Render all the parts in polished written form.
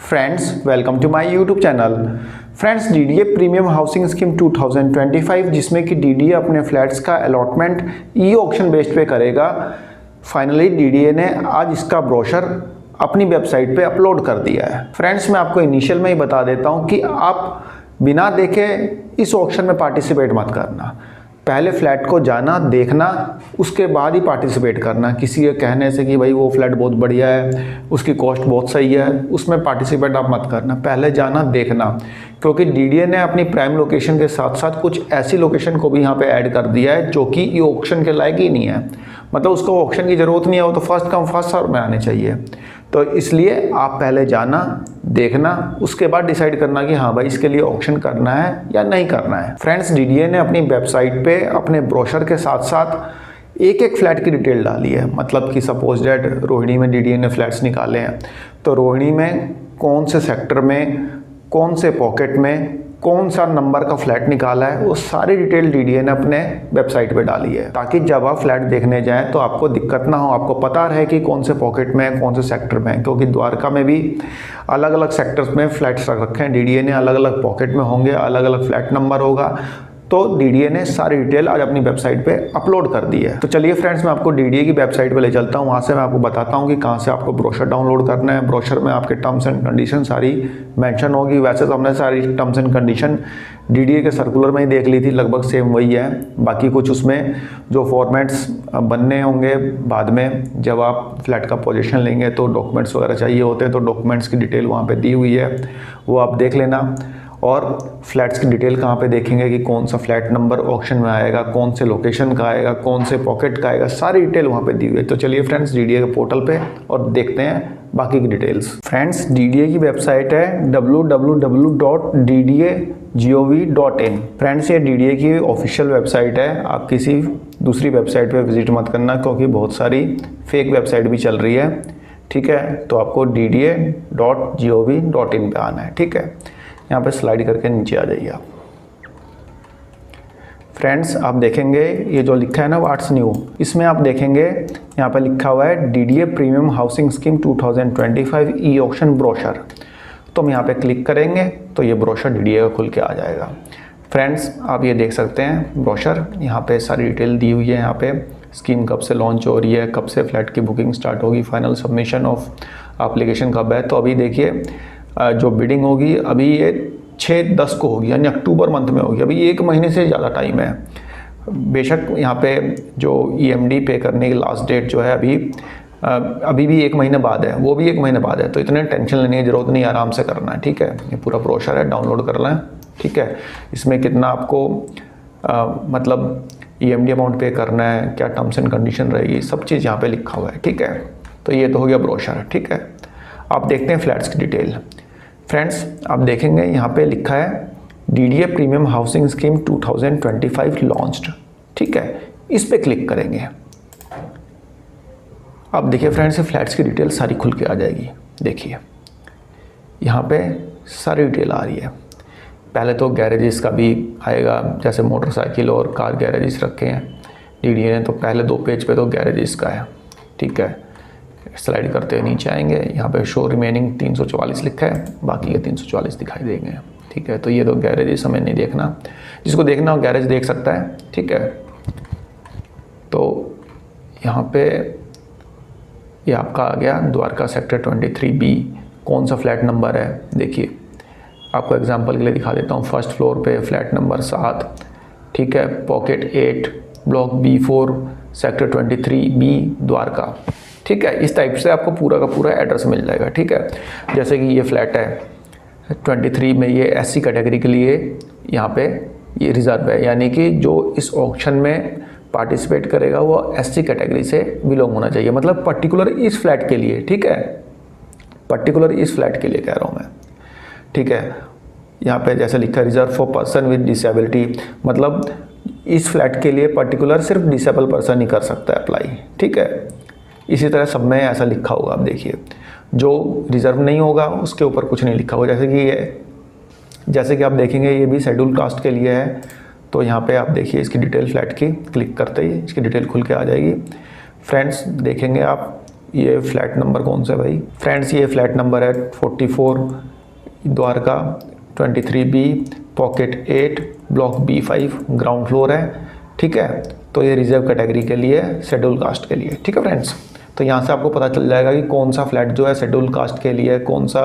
Friends, welcome to my YouTube channel. Friends, DDA premium housing scheme 2025 जिसमें कि DDA अपने flats का allotment e auction based पे करेगा। फाइनली डीडीए ने आज इसका ब्रोशर अपनी वेबसाइट पे अपलोड कर दिया है। फ्रेंड्स, मैं आपको इनिशियल में ही बता देता हूँ कि आप बिना देखे इस ऑक्शन में पार्टिसिपेट मत करना। पहले फ्लैट को जाना, देखना, उसके बाद ही पार्टिसिपेट करना। किसी के कहने से कि भाई वो फ्लैट बहुत बढ़िया है, उसकी कॉस्ट बहुत सही है, उसमें पार्टिसिपेट आप मत करना। पहले जाना, देखना, क्योंकि डीडीए ने अपनी प्राइम लोकेशन के साथ साथ कुछ ऐसी लोकेशन को भी यहाँ पे ऐड कर दिया है जो कि ये ऑक्शन के लायक ही नहीं है। मतलब उसको ऑक्शन की ज़रूरत नहीं है, वो तो फर्स्ट कम फर्स्ट सर्व में आने चाहिए। तो इसलिए आप पहले जाना, देखना, उसके बाद डिसाइड करना कि हाँ भाई इसके लिए ऑक्शन करना है या नहीं करना है। फ्रेंड्स, डीडीए ने अपनी वेबसाइट पे अपने ब्रोशर के साथ साथ एक एक फ्लैट की डिटेल डाली है। मतलब कि सपोज डेट रोहिणी में डीडीए ने फ्लैट्स निकाले हैं, तो रोहिणी में कौन से सेक्टर में, कौन से पॉकेट में, कौन सा नंबर का फ्लैट निकाला है, वो सारी डिटेल डीडीए ने अपने वेबसाइट पे डाली है, ताकि जब आप फ्लैट देखने जाएं तो आपको दिक्कत ना हो, आपको पता रहे कि कौन से पॉकेट में है, कौन से सेक्टर में है। क्योंकि द्वारका में भी अलग अलग सेक्टर्स में फ्लैट्स रख रखे हैं डीडीए ने, अलग अलग पॉकेट में होंगे, अलग अलग फ्लैट नंबर होगा। तो डीडीए ने सारी डिटेल आज अपनी वेबसाइट पे अपलोड कर दी है। तो चलिए फ्रेंड्स, मैं आपको डीडीए की वेबसाइट पे ले चलता हूँ। वहाँ से मैं आपको बताता हूँ कि कहाँ से आपको ब्रोशर डाउनलोड करना है। ब्रोशर में आपके टर्म्स एंड कंडीशन सारी मेंशन होगी। वैसे तो हमने सारी टर्म्स एंड कंडीशन डीडीए के सर्कुलर में ही देख ली थी, लगभग सेम वही है। बाकी कुछ उसमें जो फॉर्मेट्स बनने होंगे बाद में, जब आप फ्लैट का पोजीशन लेंगे तो डॉक्यूमेंट्स वगैरह चाहिए होते हैं, तो डॉक्यूमेंट्स की डिटेल वहाँ पे दी हुई है, वो आप देख लेना। और फ्लैट्स की डिटेल कहाँ पे देखेंगे कि कौन सा फ्लैट नंबर ऑक्शन में आएगा, कौन से लोकेशन का आएगा, कौन से पॉकेट का आएगा, सारी डिटेल वहाँ पे दी हुई है। तो चलिए फ्रेंड्स, डीडीए के पोर्टल पे और देखते हैं बाकी की डिटेल्स। फ्रेंड्स, डीडीए की वेबसाइट है www.dda.gov.in। फ्रेंड्स, ये डीडीए की ऑफिशियल वेबसाइट है। आप किसी दूसरी वेबसाइट पे विजिट मत करना, क्योंकि बहुत सारी फेक वेबसाइट भी चल रही है। ठीक है, तो आपको dda.gov.in पे आना है। ठीक है, यहाँ पे स्लाइड करके नीचे आ जाइए आप। फ्रेंड्स, आप देखेंगे ये जो लिखा है ना व्हाट्स न्यू, इसमें आप देखेंगे यहाँ पे लिखा हुआ है DDA premium housing scheme 2025 e auction brochure. तो हम यहाँ पे क्लिक करेंगे तो ये ब्रोशर डीडीए का खुल के आ जाएगा। फ्रेंड्स, आप ये देख सकते हैं ब्रोशर, यहाँ पे सारी डिटेल दी हुई है। यहाँ पे स्कीम कब से लॉन्च हो रही है, कब से फ्लैट की बुकिंग स्टार्ट होगी, फाइनल सबमिशन ऑफ एप्लीकेशन कब है। तो अभी देखिए जो बिडिंग होगी अभी ये 6/10 को होगी, यानी अक्टूबर मंथ में होगी। अभी 1 महीने से ज़्यादा टाइम है। बेशक यहाँ पे जो ईएमडी पे करने की लास्ट डेट जो है अभी भी 1 महीने बाद है, वो भी 1 महीने बाद है। तो इतने टेंशन लेने की ज़रूरत नहीं, आराम से करना है। ठीक है, ये पूरा ब्रोशर है, डाउनलोड कर लें। ठीक है, इसमें कितना आपको मतलब ईएमडी अमाउंट पे करना है, क्या टर्म्स एंड कंडीशन रहेगी, सब चीज़ यहाँ पे लिखा हुआ है। ठीक है, तो ये तो हो गया ब्रोशर। ठीक है, आप देखते हैं फ्लैट्स की डिटेल। फ्रेंड्स, आप देखेंगे यहाँ पे लिखा है DDA premium housing scheme 2025 launched. ठीक है, इस पे क्लिक करेंगे। अब देखिए फ्रेंड्स, फ्लैट्स की डिटेल सारी खुल के आ जाएगी। देखिए यहाँ पे सारी डिटेल आ रही है। पहले तो गैरेजेस का भी आएगा, जैसे मोटरसाइकिल और कार गैरेजेस रखे हैं डीडीए ने, तो पहले 2 पेज पे तो गैरेजेस का है। ठीक है, स्लाइड करते हुए नीचे आएंगे, यहाँ पे शो रिमेनिंग 344 लिखा है, बाकी के 344 दिखाई देंगे। ठीक है, तो ये तो गैरेजेस हमें नहीं देखना, जिसको देखना हो गैरेज देख सकता है। ठीक है, तो यहाँ पे ये आपका आ गया द्वारका सेक्टर 23B, कौन सा फ्लैट नंबर है। देखिए आपको एग्जांपल के लिए दिखा देता हूँ। फर्स्ट फ्लोर पे फ्लैट नंबर 7। ठीक है, pocket 8, block B4, sector 23B, Dwarka. ठीक है, इस टाइप से आपको पूरा का पूरा एड्रेस मिल जाएगा। ठीक है, जैसे कि ये फ्लैट है 23 में, ये एससी कैटेगरी के लिए यहाँ पे ये रिजर्व है, यानी कि जो इस ऑक्शन में पार्टिसिपेट करेगा वो एससी कैटेगरी से बिलोंग होना चाहिए। मतलब पर्टिकुलर इस फ्लैट के लिए। ठीक है, पर्टिकुलर इस फ्लैट के लिए कह रहा हूँ मैं। ठीक है, यहाँ पे जैसे लिखा है reserve for person with disability, मतलब इस फ्लैट के लिए पर्टिकुलर सिर्फ डिसेबल पर्सन ही कर सकता है अप्लाई। ठीक है, इसी तरह सब में ऐसा लिखा होगा। आप देखिए, जो रिजर्व नहीं होगा उसके ऊपर कुछ नहीं लिखा होगा। जैसे कि आप देखेंगे ये भी शेड्यूल कास्ट के लिए है। तो यहाँ पे आप देखिए इसकी डिटेल फ्लैट की क्लिक करते ही इसकी डिटेल खुल के आ जाएगी। फ्रेंड्स, देखेंगे आप ये फ्लैट नंबर कौन सा है भाई? फ्रेंड्स ये फ्लैट नंबर है 44, Dwarka 23B, pocket 8, block B5, ground floor है। ठीक है, तो ये रिजर्व कैटेगरी के लिए, शेड्यूल कास्ट के लिए। ठीक है फ्रेंड्स, तो यहाँ से आपको पता चल जाएगा कि कौन सा फ्लैट जो है शेड्यूल कास्ट के लिए, कौन सा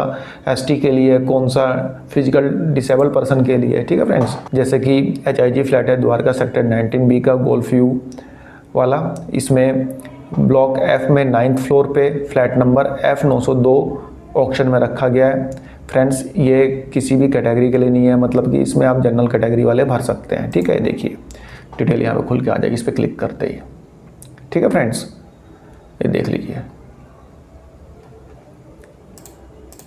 ST के लिए, कौन सा फिजिकल डिसेबल पर्सन के लिए। ठीक है फ्रेंड्स, जैसे कि HIG फ्लैट है द्वारका सेक्टर 19B का गोल्फ व्यू वाला, इसमें ब्लॉक F में 9th फ्लोर पे फ्लैट नंबर F902 ऑक्शन में रखा गया है। फ्रेंड्स ये किसी भी कैटेगरी के लिए नहीं है, मतलब कि इसमें आप जनरल कैटेगरी वाले भर सकते हैं। ठीक है, देखिए डिटेल यहाँ पे खुल के आ जाएगी इस पर क्लिक करते ही। ठीक है फ्रेंड्स, ये देख लीजिए,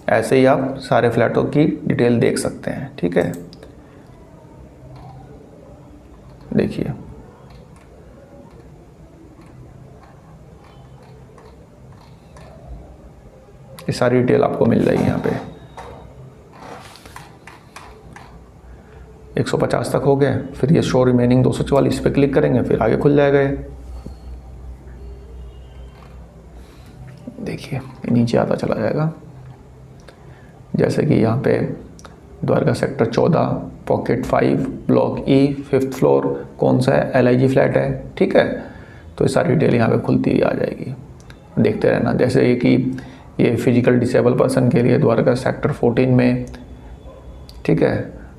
ऐसे ही आप सारे फ्लैटों की डिटेल देख सकते हैं। ठीक है, देखिए ये सारी डिटेल आपको मिल जाएगी यहाँ पे। 150 तक हो गए, फिर ये शो रिमेनिंग 244 पे क्लिक करेंगे, फिर आगे खुल जाएगा ये। देखिए नीचे आता चला जाएगा, जैसे कि यहाँ पे Dwarka sector 14, pocket 5, block E, 5th floor, कौन सा है? LIG फ्लैट है। ठीक है, तो ये सारी डिटेल यहाँ पे खुलती हुई आ जाएगी, देखते रहना। जैसे कि ये फिजिकल डिसेबल पर्सन के लिए द्वारका सेक्टर 14 में। ठीक है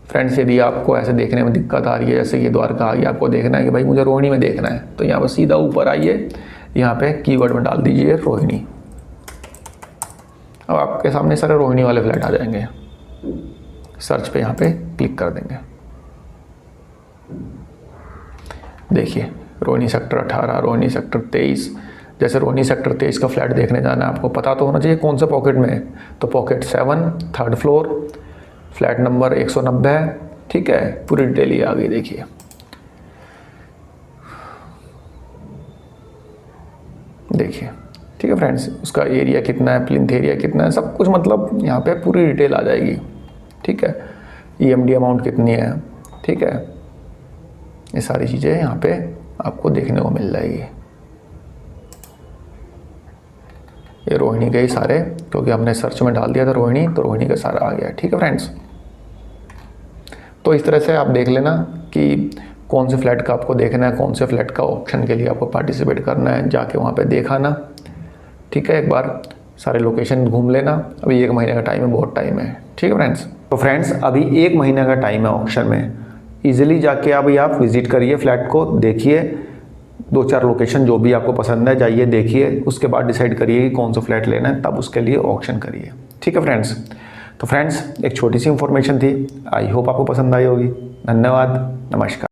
फ्रेंड्स, यदि आपको ऐसे देखने में दिक्कत आ रही है, जैसे ये द्वारका आ गया, आपको देखना है कि भाई मुझे रोहिणी में देखना है, तो यहाँ पर सीधा ऊपर आइए, यहाँ पे कीवर्ड में डाल दीजिए रोहिणी। अब आपके सामने सारे रोहिणी वाले फ्लैट आ जाएंगे, सर्च पे यहाँ पे क्लिक कर देंगे। देखिए रोहिणी सेक्टर 18, रोहिणी सेक्टर 23। जैसे रोहिणी सेक्टर 23 का फ्लैट देखने जाना है, आपको पता तो होना चाहिए कौन सा पॉकेट में है, तो pocket 7, 3rd floor, flat number 190 है। ठीक है, पूरी डिटेल ही आ गई, देखिए देखिए। ठीक है फ्रेंड्स, उसका एरिया कितना है, प्लिंथ एरिया कितना है, सब कुछ मतलब यहाँ पे पूरी डिटेल आ जाएगी। ठीक है, EMD अमाउंट कितनी है। ठीक है, ये सारी चीज़ें यहाँ पे आपको देखने को मिल जाएगी। ये रोहिणी के ही सारे, क्योंकि हमने सर्च में डाल दिया था रोहिणी, तो रोहिणी का सारा आ गया। ठीक है फ्रेंड्स, तो इस तरह से आप देख लेना कि कौन से फ्लैट का आपको देखना है, कौन से फ्लैट का ऑप्शन के लिए आपको पार्टिसिपेट करना है, जाके वहाँ पे देखा ना। ठीक है, एक बार सारे लोकेशन घूम लेना। अभी 1 महीने का टाइम है, बहुत टाइम है। ठीक है फ्रेंड्स, तो फ्रेंड्स अभी 1 महीने का टाइम है ऑप्शन में। ईजिली जाके अभी आप विजिट करिए फ्लैट को, देखिए 2-4 लोकेशन जो भी आपको पसंद है जाइए देखिए, उसके बाद डिसाइड करिए कि कौन सा फ्लैट लेना है, तब उसके लिए ऑप्शन करिए। ठीक है फ्रेंड्स, तो फ्रेंड्स एक छोटी सी इन्फॉर्मेशन थी, आई होप आपको पसंद आई होगी। धन्यवाद, नमस्कार।